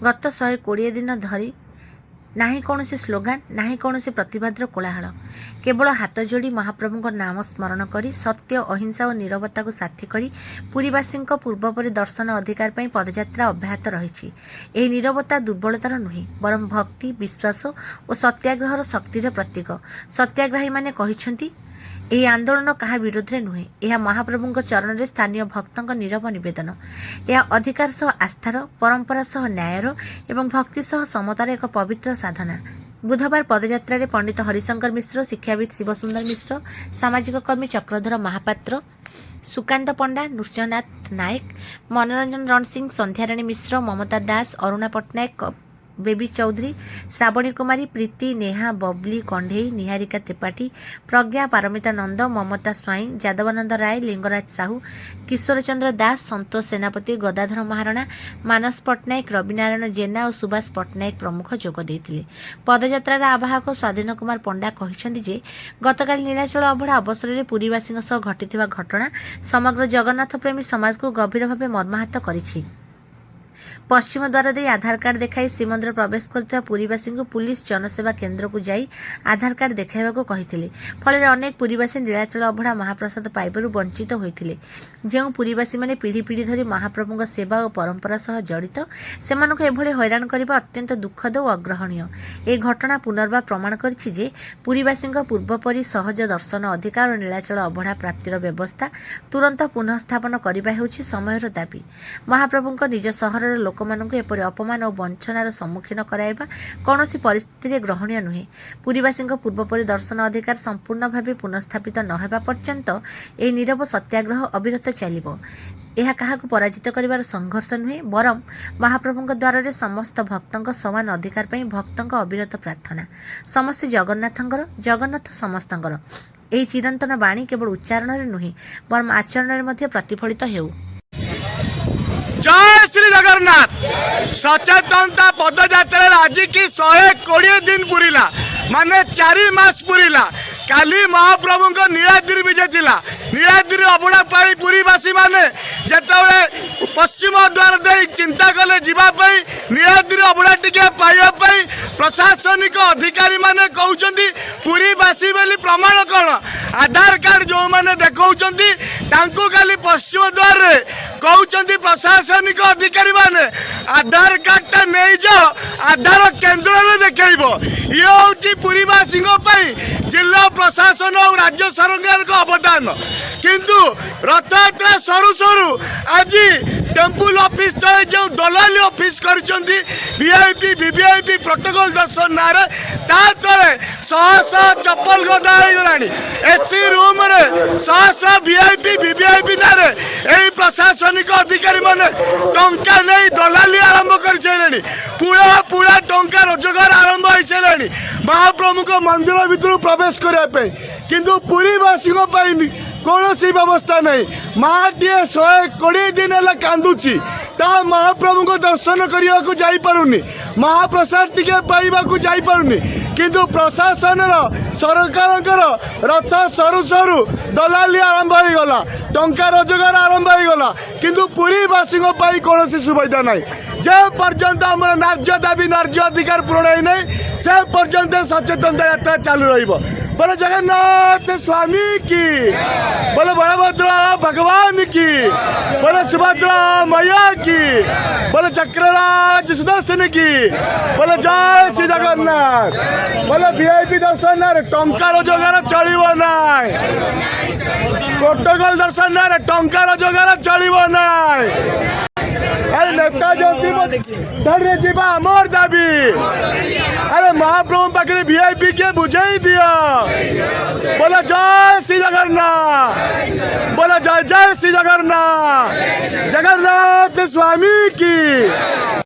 गत 120 दिन धरी नाही कौनसी स्लोगान नाही कौनसी प्रतिवादर कोलाहल केवल हाथ जोड़ी महाप्रभु नाम स्मरण करी सत्य अहिंसा और नीरवता को साथी करी पुरीवासी पूर्वपरी दर्शन अधिकार पर पदयात्रा अब्याहत रही। यह नीरवता दुर्बलतार नुहे बरं भक्ति विश्वास और सत्याग्रहर शक्तिर प्रतीक। सत्याग्रही माने कहिसेंती ଏହି ଆନ୍ଦୋଳନ କାହା ବିରୋଧରେ ନୁହେଁ, ଏହା ମହାପ୍ରଭୁଙ୍କ ଚରଣରେ ସ୍ଥାନୀୟ ଭକ୍ତଙ୍କ ନୀରବ ନିବେଦନ। ଏହା ଅଧିକାର ସହ ଆସ୍ଥାର, ପରମ୍ପରା ସହ ନ୍ୟାୟର ଏବଂ ଭକ୍ତି ସହ ସମତାର ଏକ ପବିତ୍ର ସାଧନା। ବୁଧବାର ପଦଯାତ୍ରାରେ ପଣ୍ଡିତ ହରିଶଙ୍କର ମିଶ୍ର, ଶିକ୍ଷାବିତ୍ ଶିବସୁନ୍ଦର ମିଶ୍ର, ସାମାଜିକ କର୍ମୀ ଚକ୍ରଧର ମହାପାତ୍ର, ସୁକାନ୍ତ ପଣ୍ଡା, ନୃସିଂହନାଥ ନାୟକ, ମନୋରଞ୍ଜନ ରଣସିଂ, ସନ୍ଧ୍ୟାରାଣୀ ମିଶ୍ର, ମମତା ଦାସ, ଅରୁଣା ପଟ୍ଟନାୟକ, बेबी चौधरी, श्रावणी कुमारी, प्रीति, नेहा, बबली कंढेई, निहारिका त्रिपाठी, प्रज्ञा पारमिता नंद, ममता स्वाई, यादवानंद राय, लिंगराज साहू, किशोर चंद्र दास, संतोष सेनापति, गदाधर महाराणा, मानस पट्टनायक, रविनारायण जेना और सुभाष पट्टनायक प्रमुख जोग देथिले। पदयात्रार आवाहक स्वाधीन कुमार पंडा कहिसेंती जे गतकाल नीलाचल अभड़ा अवसर में पुरीवासी सह घटिथिबा घटना समग्र जगन्नाथ प्रेमी समाज को गभीर भाव मर्माहत करिछि। पश्चिम द्वार दे आधार कार्ड देखाई श्रीमंदिर प्रवेश करथिबा पुरीवासी को पुलिस जनसेवा केन्द्र को जाई आधार कार्ड देखाइबाकू कहिथिले। फल अनेक पुरीवासी नीलाचल अभड़ा महाप्रसाद पाइबारु वंचित होइथिले। जो पुरीवासी माने पीढ़ी पीढ़ी धरी महाप्रभुଙ୍କ सेवा और परंपरा सह जड़ित सेमानकु एभଳି हैरान करबा अत्यंत दुखद और अग्रहणीय। ए घटना पुनर्बार प्रमाण करिछि जे पुरीवासी पूर्वपरी सहज दर्शन अधिकार और नीलाचल अभड़ा प्राप्तिर व्यवस्था तुरंत पुनःस्थापन करबा हेउछि समयर दाबी। महाप्रभुଙ୍କ निज सहरर लोकमानंकु एपरि अपमान और वंचनार सम्मुखीन कराइबा कौनसी परिस्थिति ग्रहणीय नुहे। पुरीवासी पूर्वपरी दर्शन अधिकार संपूर्ण भाव पुनःस्थापित न हेबा पर्यंत एही नीरव सत्याग्रह अविरत चलिबो। यह काहाकु पराजित करिवार संघर्ष नुहे बरं महाप्रभुଙ୍କ द्वारे समस्त भक्तଙ୍କ समान अधिकार पई भक्तଙ୍କ अविरत प्रार्थना। समस्त जगन्नाथଙ୍କର जगन्नाथ समस्तଙ୍କର एही चिरंतन बाणी केवल उच्चारण नुहे बरं आचरण मध्ये प्रतिफलित हेउ। जय श्री जगन्नाथ। सचेतनता पदयात्रा आज की 120 दिन पुरीला माने 4 मास पुरीला। काली महाप्रभु को नीलाद्रि विजय थिला। नीलाद्रि अबड़ा पाई पुरीवासी माने जेतबे पश्चिम द्वार दे चिंता कले जीवा पई नीलाद्रि अबड़ा टिके पाइबा पई प्रशासनिक अधिकारी माने कहउचंदी पुरीवासी बोली प्रमाण कोन आधार कार्ड जो माने देखौचंदी तांको काली पश्चिम द्वार रे कहउचंदी प्रशासनिक अधिकारी माने आधार कार्ड ता नै जाओ आधार केंद्र रे देखैबो। ये होची पुरीवासी पई जिला प्रशासन और राज्य सरकार को अवदान। किंतु रथयात्रा सरू सरू आज टेम्पल ऑफिस तले जो दलाली ऑफिस करचंदी वीआईपी वीवीआईपी प्रोटोकॉल दर्शन नारे ता तले 100 चप्पल गदा गलानी। एसी रूम रे 100 वीआईपी वीवीआईपी नारे एही प्रशासनिक अधिकारी माने टंका नहीं दलाली आरंभ कर छेलेनी। पूरा पूरा टंका रोजगार आरंभ होई छेलेनी महाप्रभु को मंदिर भीतर प्रवेश करबा पे। किंतु पुरीवासी को पाइनी कौनसी व्यवस्था नहीं। माटीए 120 दिन है कांदुची ता महाप्रभु को दर्शन करने को जाई पारुनी महाप्रसाद टिके पाइबा को जाई पारुनी। किंतु प्रशासन सरकार रथ सरू सरू दलाली आरंभ हो गला टंका रोजगार आरंभ हो गला। किंतु पुरीवासी कौन सुविधा नहीं। जे पर्यंत आम न्याय दाबी न्याय अधिकार पूरण है नहीं से पर्यंत सचेतनता यात्रा चालू रहिबो। बोले जगन्नाथ स्वामी की, बोले बलभद्र भगवान की, बोले सुभद्रा मैया की, बोले चक्रराज सुदर्शन की, बोले जय श्री जगन्नाथ। बोले वीआईपी दर्शन टंका रोजगार चलिबो नाय। प्रोटोकॉल दर्शन टंका रोजगार चलिबो नाय। अरे नेता धरे जीवा आमर दाबी। अरे महाप्रभु पाखे वीआईपी के बुझाई दिया। बोला जय श्री जगन्नाथ। बोला जय जय श्री जगन्नाथ। जगन्नाथ स्वामी की।